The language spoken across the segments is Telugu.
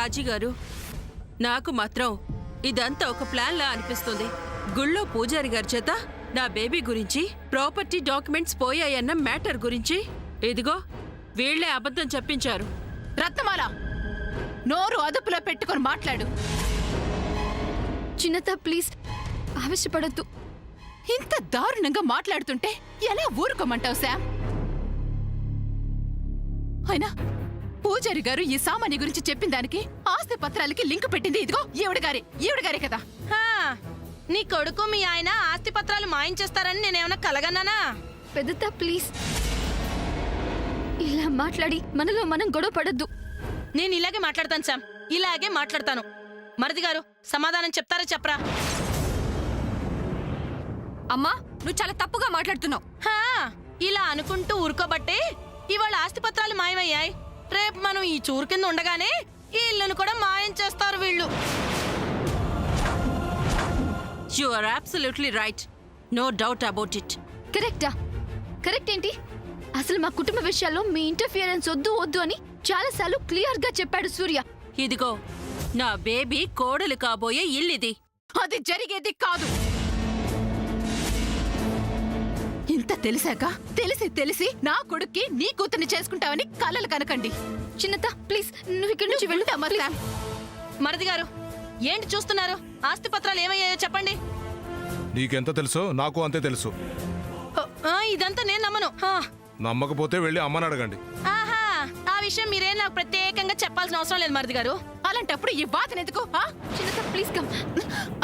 రాజీగారు, నాకు మాత్రం ఇదంతా ఒక ప్లాన్లా అనిపిస్తుంది. గుళ్ళో పూజారి గారి చేత నా బేబీ గురించి, ప్రాపర్టీ డాక్యుమెంట్స్ పోయాయన్న మ్యాటర్ గురించి ఇదిగో వీళ్లే అబద్ధం చెప్పించారు. రత్నమాల, నోరు అదుపులో పెట్టుకొని మాట్లాడు. చిన్నత ప్లీజ్ ఆవేశపడద్దు. ఇంత దారుణంగా మాట్లాడుతుంటే ఎలా ఊరుకోమంటావు శామ్? అయినా పూజారి గారు ఈ సామాన్య గురించి చెప్పిన దానికి ఆస్తి పత్రాలకి లింక్ పెట్టింది ఇదిగో ఈవిడగారే కదా. నీ కొడుకు మీ ఆయన ఆస్తి పత్రాలు మాయించేస్తారని నేనేమన్నా కలగన్నానా? పెద్దత ప్లీజ్ ఇలా మాట్లాడి మనలో మనం గొడవ పడద్దు. నేను ఇలాగే మాట్లాడతాను శామ్, ఇలాగే మాట్లాడతాను. మరిది గారు సమాధానం చెప్తారా చెప్పరా? అమ్మా, నువ్వు చాలా తప్పుగా మాట్లాడుతున్నావు. ఇలా అనుకుంటూ ఊరుకోబట్టే ఇవాళ ఆస్తిపత్రాలు మాయమయ్యాయి. రేపు మనం ఈ చూరు కింద ఉండగానే ఈ ఇల్లును కూడా మాయం చేస్తారు వీళ్ళు. You are absolutely right, no doubt about it. కరెక్టా? కరెక్ట్ ఏంటి? అసలు మా కుటుంబ విషయాల్లో మీ ఇంటర్ఫియరెన్స్ వద్దు అని చాలాసార్లు క్లియర్ గా చెప్పాడు సూర్య. ఇదిగో నా బేబీ కోడలు కాబోయే ఇల్లిది. అది జరిగేది కాదు. ఇంత తెలిసాక తెలిసి నా కొడుక్కి నీ కూతుర్ని చేసుకుంటావని కలలు కనకండి. చిన్నత ప్లీజ్ నువ్వు ఇక్కడి నుంచి వెళ్తామా? మరిది గారు ఏంటి చూస్తున్నారు? ఆస్తిపత్రాలు ఏమయ్యాయో చెప్పండి. నీకెంత తెలుసో నాకు అంతే తెలుసు. ఇదంతా నేను నమ్మను. నమ్మకపోతే వెళ్ళి అమ్మని అడగండి. ఆహా, ఆ విషయం మీరేం నాకు ప్రత్యేకంగా చెప్పాల్సిన అవసరం లేదు మరిది గారు. అలాంటప్పుడు ఈ వాదన ఎందుకు? చిన్నత ప్లీజ్ కమ్.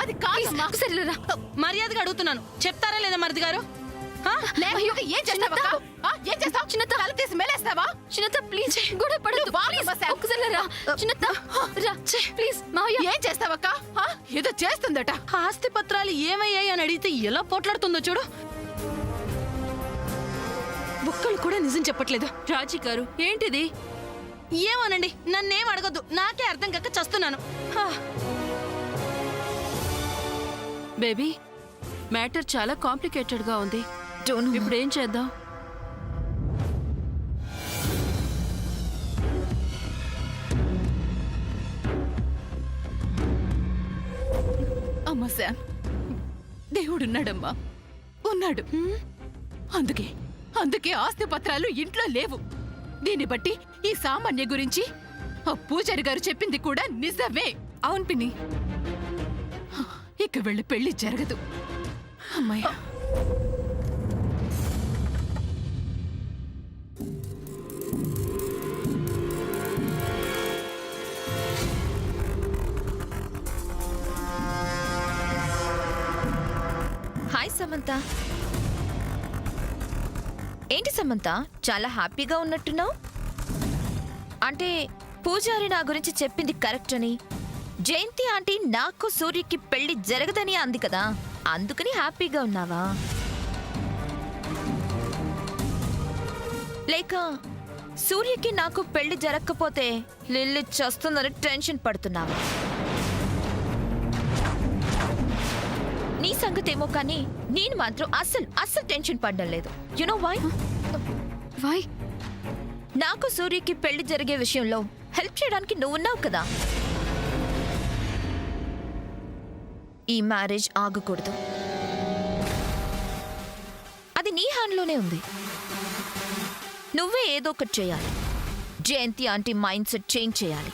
అది కాదు, సరేరా, మర్యాదగా అడుగుతున్నాను, చెప్తారా లేదా మరిది గారు? ఏం చేస్తావు? చిన్నత తల తీసి మేలేస్తావా? చిన్నత ప్లీజ్ గొడవ పడద్దు. ఒకసారి రా చిన్నత, రా ప్లీజ్. మావయ్య ఏం చేస్తావక్క? ఏదో చేస్తుందట. ఆస్తి పత్రాలు ఏమయ్యాయి అని అడిగితే ఎలా పోట్లాడుతుందో చూడు. ఒక్కళ్ళు కూడా నిజం చెప్పట్లేదు. రాజీ గారు ఏంటిది? ఏమోనండి, నన్నేం అడగొద్దు, నాకే అర్థం కాక చస్తున్నాను. బేబీ, మ్యాటర్ చాలా కాంప్లికేటెడ్ గా ఉంది. ఇప్పుడు ఏం చేద్దాం? అమ్మా శామ్, దేవుడున్నాడమ్మా, ఉన్నాడు. అందుకే ఆస్తి పత్రాలు ఇంట్లో లేవు. దీన్ని బట్టి ఈ సామాన్య గురించి ఆ పూజారి గారు చెప్పింది కూడా నిజమే. అవును పిన్ని, ఇక వెళ్ళి పెళ్లి జరగదు. అమ్మాయ్యా, హాయ్ సమంత. ఏంటి సమంత, చాలా హ్యాపీగా ఉన్నట్టున్నావు? అంటే పూజారి నా గురించి చెప్పింది కరెక్ట్ అని, జయంతి ఆంటీ నాకు సూర్యకి పెళ్లి జరగదని అంది కదా, అందుకని హ్యాపీగా ఉన్నావా? లేక సూర్యకి నాకు పెళ్లి జరగకపోతే లిల్లీ చేస్తుందని టెన్షన్ పడుతున్నావా? నీ సంగతేమో కానీ నేను మాత్రం అస్సలు టెన్షన్ పడడం లేదు. You know why? వై? నాకు సూర్యకి పెళ్లి జరిగే విషయంలో హెల్ప్ చేయడానికి నువ్వున్నావు కదా. ఈ మ్యారేజ్ ఆగకూడదు, అది నీ హ్యాండ్లోనే ఉంది. నువ్వే ఏదో ఒకటి చేయాలి. జయంతి ఆంటీ మైండ్ సెట్ చేంజ్ చేయాలి.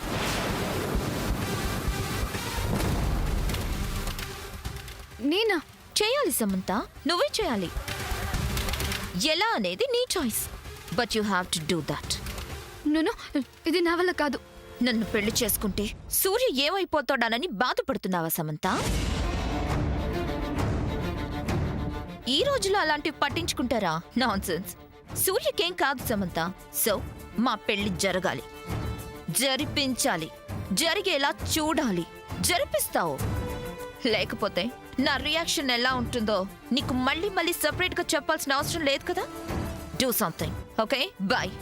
నేనా? చేయాలి సమంత, నువ్వే చేయాలి. ఎలా అనేది నీ choice, but you have to do that. ఇది నా వల్ల కాదు. నన్ను పెళ్లి చేసుకుంటే సూర్య ఏమైపోతాడానని బాధపడుతున్నావా సమంత? ఈ రోజులో అలాంటివి పట్టించుకుంటారా? నాన్సెన్స్. సూర్యకేం కాదు సమంత. సో మా పెళ్లి జరగాలి, జరిపించాలి, జరిగేలా చూడాలి. జరిపిస్తావు. లేకపోతే నా రియాక్షన్ ఎలా ఉంటుందో నీకు మళ్ళీ సెపరేట్ గా చెప్పాల్సిన అవసరం లేదు కదా. Do something, okay? బాయ్.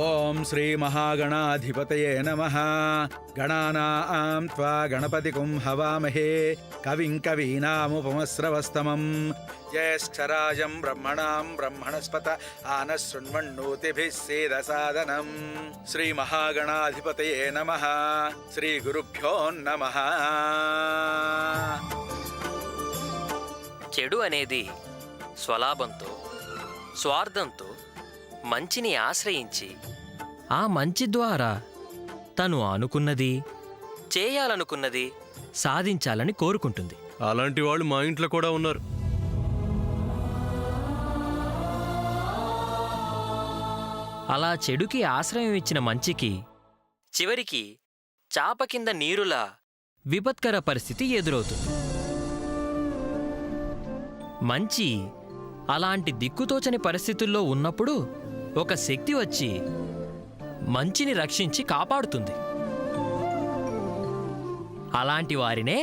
ఓం శ్రీ మహాగణాధిపతయే నమః. గణానాం త్వా గణపతిగుం హవామహే కవిం కవీనాముపమస్రవస్తమం జ్యేష్ఠరాజం బ్రహ్మణాం బ్రహ్మణస్పత ఆనశృణ్వన్నోతిభిः సేదసాదనం. శ్రీ మహాగణాధిపతయే నమః. శ్రీ గురుభ్యో నమః. చెడు అనేది స్వలాభంతో స్వార్థంతో మంచిని ఆశ్రయించి ఆ మంచి ద్వారా తను అనుకున్నది చేయాలనుకున్నది సాధించాలని కోరుకుంటుంది. అలాంటి వాళ్ళు మా ఇంట్లో కూడా ఉన్నారు. అలా చెడుకి ఆశ్రయం ఇచ్చిన మంచికి చివరికి చాప కింద నీరులా విపత్కర పరిస్థితి ఎదురవుతుంది. మంచి అలాంటి దిక్కుతోచని పరిస్థితుల్లో ఉన్నప్పుడు ఒక శక్తి వచ్చి మంచిని రక్షించి కాపాడుతుంది. అలాంటి వారినే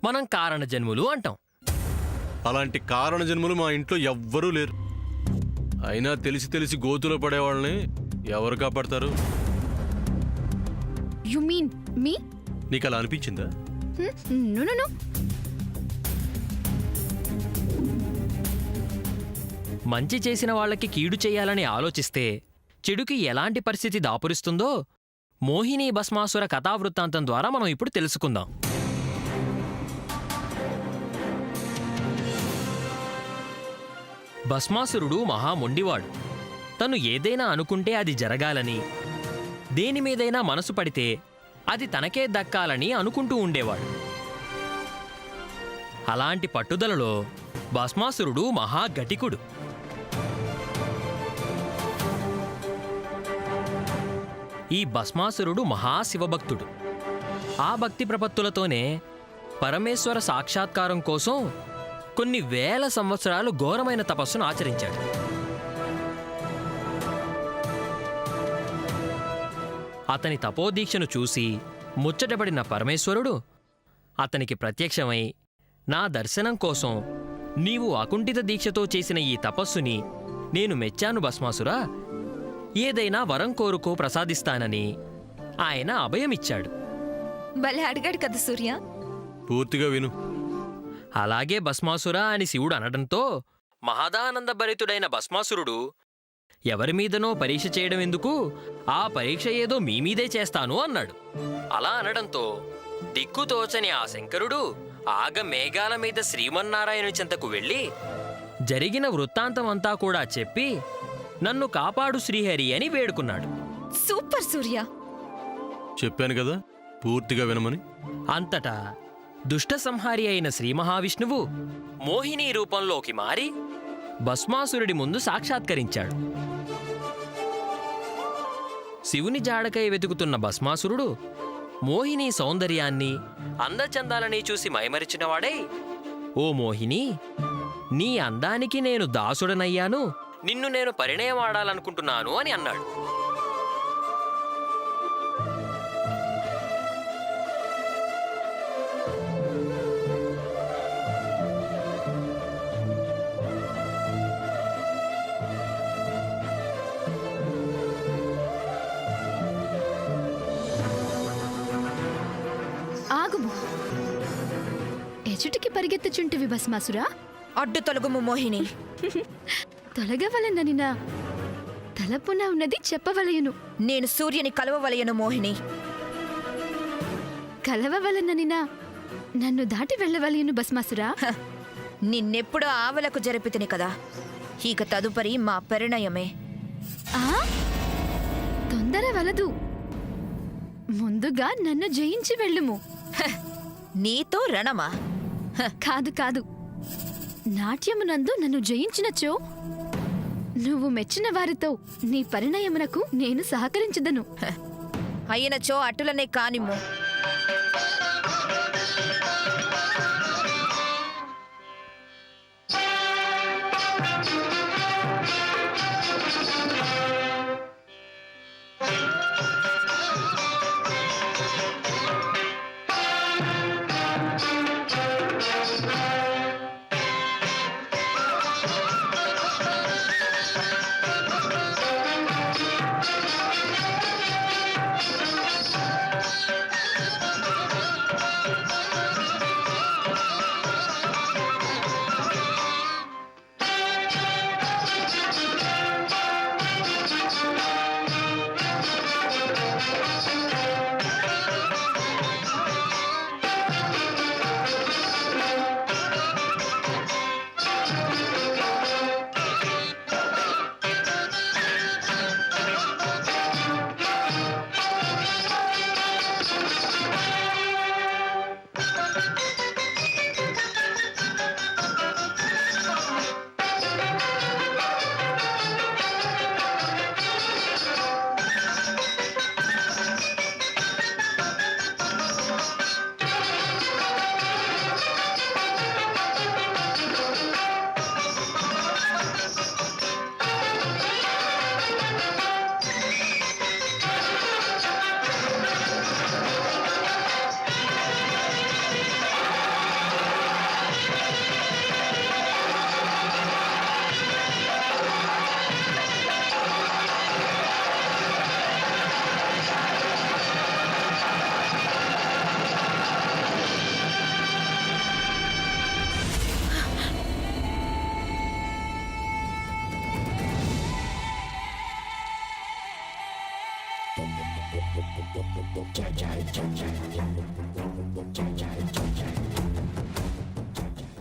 మనం కారణజన్ములు అంటాం. అలాంటి కారణ జన్మలు మా ఇంట్లో ఎవ్వరూ లేరు. అయినా తెలిసి తెలిసి గోతులో పడేవాళ్ళని ఎవరు కాపాడతారు? You mean me? నీకు అలా అనిపించిందా? No no no. మంచి చేసిన వాళ్ళకి కీడు చేయాలని ఆలోచిస్తే చెడుకి ఎలాంటి పరిస్థితి దాపురిస్తుందో మోహిని భస్మాసుర కథావృత్తాంతం ద్వారా మనం ఇప్పుడు తెలుసుకుందాం. భస్మాసురుడు మహామొండివాడు. తను ఏదైనా అనుకుంటే అది జరగాలని, దేనిమీదైనా మనసు పడితే అది తనకే దక్కాలని అనుకుంటూ ఉండేవాడు. అలాంటి పట్టుదలలో భస్మాసురుడు మహాగటికుడు. ఈ భస్మాసురుడు మహాశివభక్తుడు. ఆ భక్తి ప్రపత్తులతోనే పరమేశ్వర సాక్షాత్కారం కోసం కొన్ని వేల సంవత్సరాలు ఘోరమైన తపస్సును ఆచరించాడు. అతని తపోదీక్షను చూసి ముచ్చటపడిన పరమేశ్వరుడు అతనికి ప్రత్యక్షమై, నా దర్శనం కోసం నీవు అకుంఠిత దీక్షతో చేసిన ఈ తపస్సుని నేను మెచ్చాను భస్మాసురా, ఏదైనా వరం కోరుకో ప్రసాదిస్తానని ఆయన అభయమిచ్చాడు. భలే అడిగాడు కదా సూర్య. పూర్తిగా విను. అలాగే భస్మాసురా అని శివుడు అనడంతో మహదానందభరితుడైన భస్మాసురుడు ఎవరిమీదనో పరీక్ష చేయడం ఎందుకు, ఆ పరీక్ష ఏదో మీమీదే చేస్తాను అన్నాడు. అలా అనడంతో దిక్కుతోచని ఆ శంకరుడు ఆగ మేఘాల మీద శ్రీమన్నారాయణుని చెంతకు వెళ్ళి జరిగిన వృత్తాంతమంతా కూడా చెప్పి నన్ను కాపాడు శ్రీహరి అని వేడుకున్నాడు. సూపర్ సూర్య. చెప్పాను కదా పూర్తిగా వినమని. అంతటా దుష్ట సంహారి అయిన శ్రీ మహావిష్ణువు మోహిని రూపంలోకి మారి భస్మాసురుడి ముందు సాక్షాత్కరించాడు. శివుని జాడకై వెతుకుతున్న భస్మాసురుడు మోహిని సౌందర్యాన్ని అందచందాలని చూసి మైమరిచినవాడై, ఓ మోహిని, నీ అందానికి నేను దాసుడనయ్యాను, నిన్ను నేను పరిణయమాడాలనుకుంటున్నాను అని అన్నాడు. ఆగుము. ఎచుటికి పరిగెత్తుచుంటివి భస్మాసురా? అడ్డు తొలగుము మోహిని. తొలగవలనని నా తలపున ఉన్నది చెప్పవలయను. నేను సూర్యుని కలవవలయను మోహిని. కలవవలనని నన్ను దాటి వెళ్ళవలయను భస్మాసురా. నిన్నెప్పుడో ఆవలకు జరిపితిని కదా, ఇక తదుపరి మా పరిణయమే. ఆ తొందర వలదు. ముందుగా నన్ను జయించి వెళ్ళుము. నీతో రణమా? కాదు కాదు, నాట్యమునందు నన్ను జయించినచో నువ్వు మెచ్చిన వారితో నీ పరిణయమునకు నేను సహకరించదను. అయినచో అటులనే కానిమ్ము.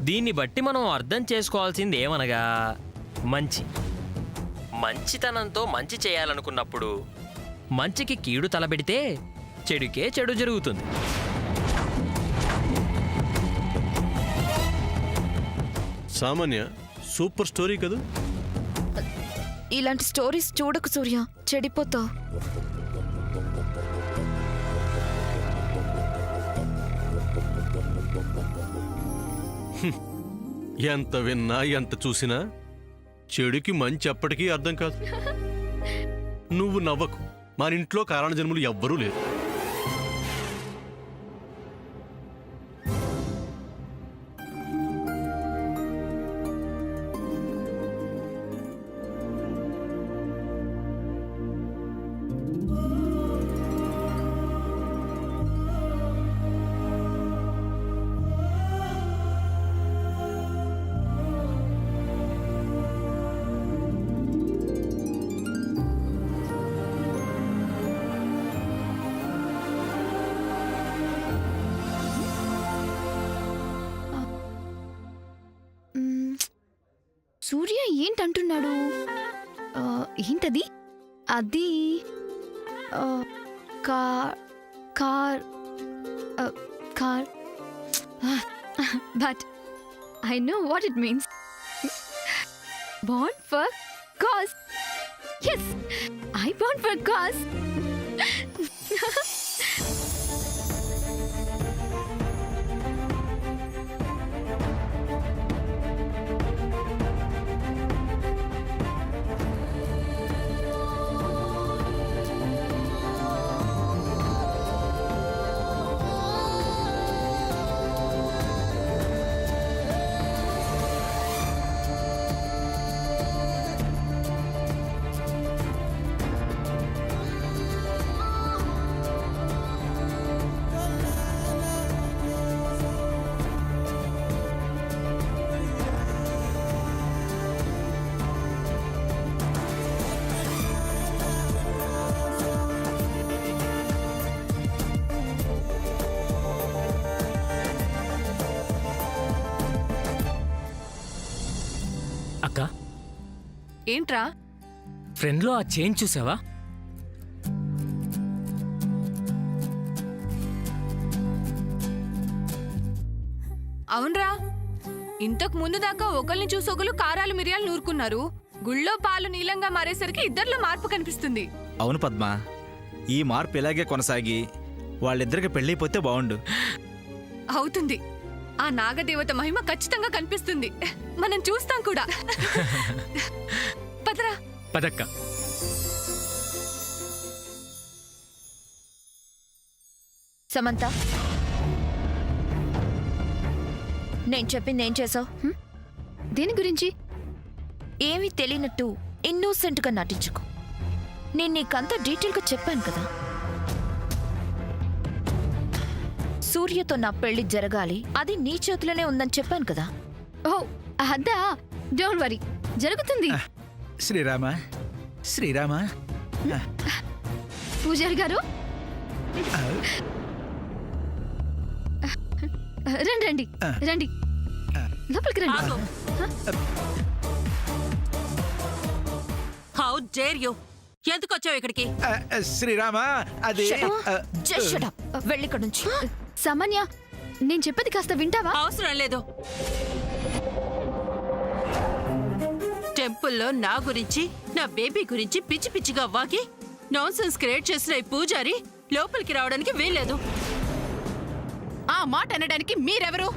దీన్ని బట్టి మనం అర్థం చేసుకోవాల్సింది ఏమనగా మంచితనంతో మంచి చేయాలనుకున్నప్పుడు మంచికి కీడు తలబెడితే చెడుకే చెడు జరుగుతుంది. సామాన్య సూపర్ స్టోరీ కదా. ఇలాంటి స్టోరీస్ చూడకు సూర్య, చెడిపోతావు. ఎంత విన్నా ఎంత చూసినా చెడుకి మంచి ఎప్పటికీ అర్థం కాదు. నువ్వు నవ్వకు, మన ఇంట్లో కారణ జన్ములు ఎవ్వరూ లేరు. సూర్య ఏంటంటున్నాడు? ఏంటది? అది car car car but I know what it means. Born for cause. Yes, I born for cause. అక్క, ఏంట్రా? ఫ్రెండ్లో ఆ చైన్ చూసావా? అవునరా, ఇంతకు ముందు దాకా ఒకరిని చూసి ఒకరు కారాలు మిరియాలు నూరుకున్నారు. గుళ్ళో పాలు నీలంగా మారేసరికి ఇద్దరిలో మార్పు కనిపిస్తుంది. అవును పద్మ, ఈ మార్పు ఇలాగే కొనసాగి వాళ్ళిద్దరికి పెళ్ళైపోతే బాగుండు. అవుతుంది. ఆ నాగదేవత మహిమ ఖచ్చితంగా కనిపిస్తుంది. మనం చూస్తాం కూడా. పదరా. పదక్క. సమంత, నేను చెప్పింది ఏం చేసావు? దేని గురించి? ఏమీ తెలియనట్టు ఇన్నోసెంట్గా నటించుకో. నేను నీకంతా డీటెయిల్గా చెప్పాను కదా. సూర్యతో నా పెళ్లి జరగాలి, అది నీ చేతిలోనే ఉందని చెప్పాను కదా. ఓ అద్దా, డోంట్ వరీ, జరుగుతుంది. శ్రీరామ శ్రీరామ. పూజారి గారు రండి రండి రండి, లోపలికి రండి. How dare you! ఎందుకు వచ్చావు ఇక్కడికి? శ్రీరామ, అది జస్ట్ షట్ అప్, వెళ్ళిక్కడి నుంచి. సామాన్య, నేను చెప్పేది కాస్త వింటావా? అవసరం లేదు. టెంపుల్లో నా గురించి, నా బేబీ గురించి పిచ్చి పిచ్చిగా వాగి నాన్సెన్స్ క్రియేట్ చేసిన ఈ పూజారి లోపలికి రావడానికి వీల్లేదు. ఆ మాట అనడానికి మీరెవరు?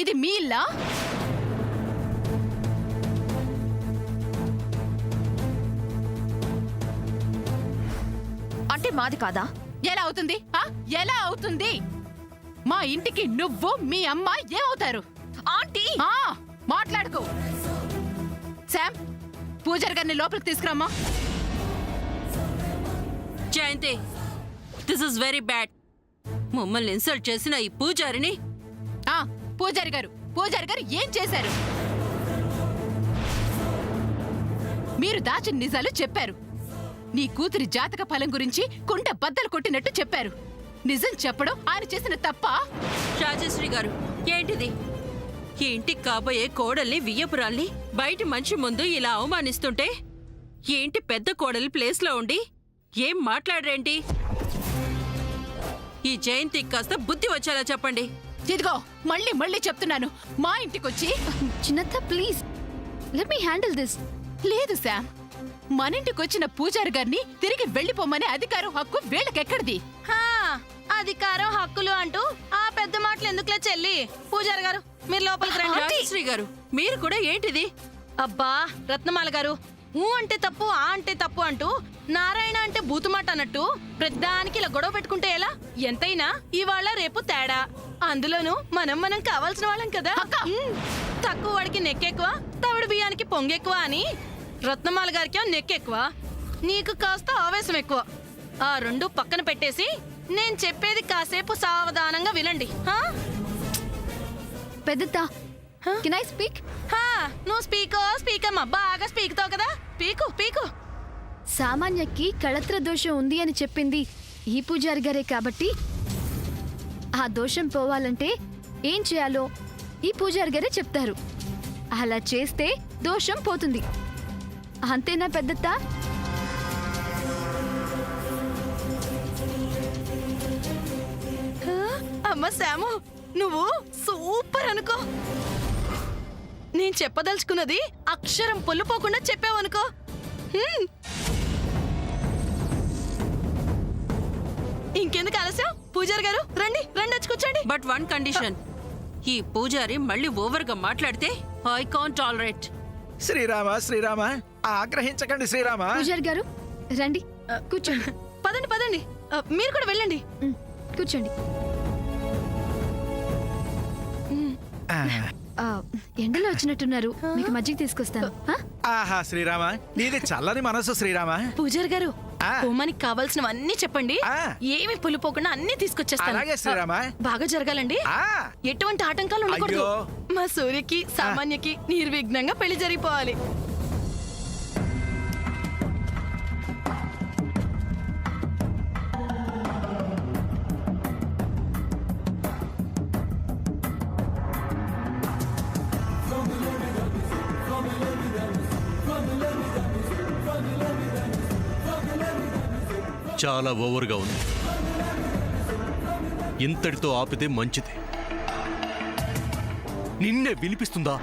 ఇది మీ ఇల్లా? అంటే మాది కాదా? ఎలా అవుతుంది? ఎలా అవుతుంది? మా ఇంటికి నువ్వు మీ అమ్మ ఏమవుతారు? ఆంటీ, మాట్లాడుకో. శామ్, పూజారి గారిని లోపలికి తీసుకురామ్మా. జయంతి, దిస్ ఇస్ వెరీ బ్యాడ్. మమ్మల్ని ఇన్సల్ట్ చేసిన ఈ పూజారిని. పూజారి గారు, పూజారి గారు ఏం చేశారు? మీరు దాచిన నిజాలు చెప్పారు. నీ కూతురి జాతక ఫలం గురించి కుండ బద్దలు కొట్టినట్టు చెప్పారు. నిజం చెప్పడం ఆయన చేసిన తప్పా? రాజశ్రీ గారు, ఏంటిది? ఈ ఇంటికి కాబోయే కోడల్ని వియ్యపురాల్ని బయటి మనిషి ముందు ఇలా అవమానిస్తుంటే ఈ ఇంటి పెద్ద కోడలి ప్లేస్లో ఉండి ఏం మాట్లాడరేంటి? ఈ జయంతికి కాస్త బుద్ధి వచ్చేలా చెప్పండి. ఇదిగో మళ్ళీ మళ్ళీ చెప్తున్నాను, మా ఇంటికొచ్చి చిన్నత్త please let me handle this. లేదు శామ్, మన ఇంటికొచ్చిన పూజారి గారిని తిరిగి వెళ్లిపోమనే అధికారం హక్కు వీళ్ళకెక్కడిది? హా, అధికారం హక్కులు అంటూ ఆ పెద్ద మాటలు ఎందుకులే చెల్లి. పూజారి గారు మీరు లోపలికి రండి. రాజశ్రీ గారు, మీరు కూడా ఏంటిది? అబ్బా రత్నమాల గారు, ఊ అంటే తప్పు ఆ అంటే తప్పు అంటూ నారాయణ అంటే బూతుమాట అన్నట్టు ప్రతిదానికి ఇలా గొడవ పెట్టుకుంటే ఎలా? ఎంతైనా ఇవాళ రేపు తేడా. అందులోనూ మనం కావాల్సిన వాళ్ళం కదా. తక్కువ వాడికి నెక్కెక్కువ, తవిడు బియ్యానికి పొంగెక్కువ అని రత్నమాల గారికి నెక్కెక్కువ, నీకు కాస్త ఆవేశం ఎక్కువ. ఆ రెండు పక్కన పెట్టేసి నేను చెప్పేది కాసేపు సావధానంగా వినండి. పెద్దత్త కెన్ ఐ స్పీక్? నువ్వు స్పీకమ్మా, బాగా స్పీక్తావు కదా. పీకు పీకు. సామాన్యకి కళత్ర దోషం ఉంది అని చెప్పింది ఈ పూజారి గారే కాబట్టి ఆ దోషం పోవాలంటే ఏం చేయాలో ఈ పూజారి గారే చెప్తారు. అలా చేస్తే దోషం పోతుంది. అంతేనా పెద్దత్త? అమ్మ శాము, నువ్వు సూపర్ అనుకో. నేను చెప్పదలుచుకున్నది అక్షరం పొల్లుపోకుండా చెప్పావనుకో. ఇంకెందుకు ఆలస్యం? పూజారి గారు రండి రండి, వచ్చి కూర్చోండి. బట్ వన్ కండిషన్, ఈ పూజారి మళ్ళీ ఓవర్గా మాట్లాడితే I can't tolerate. Srirama Srirama, ఆగ్రహించకండి శ్రీరామ. పూజారి గారు రండి, కూర్చోండి. పదండి పదండి, మీరు కూడా వెళ్ళండి. కూర్చోండి. ఆ, ఎండలో వచ్చినట్టున్నారు, మీకు మజ్జిగ తీసుకొస్తాను. ఆహా శ్రీరామ, నీది చల్లని మనసు శ్రీరామ. పూజారి గారు, ఆ. హోమానికి కావాల్సినవన్నీ చెప్పండి. ఆ. ఏమి పులిపోకుండా అన్ని తీసుకొచ్చేస్తాను. అలాగే శ్రీరామ. బాగా జరగాలండి. ఆ, ఎటువంటి ఆటంకాలు ఉండకూడదు. అయ్యో. మా సూర్యకి సామాన్యకి నిర్విఘ్నంగా పెళ్లి జరిగిపోవాలి. చాలా ఓవర్గా ఉంది. ఇంతటితో ఆపితే మంచిది. నిన్నే వినిపిస్తుందా?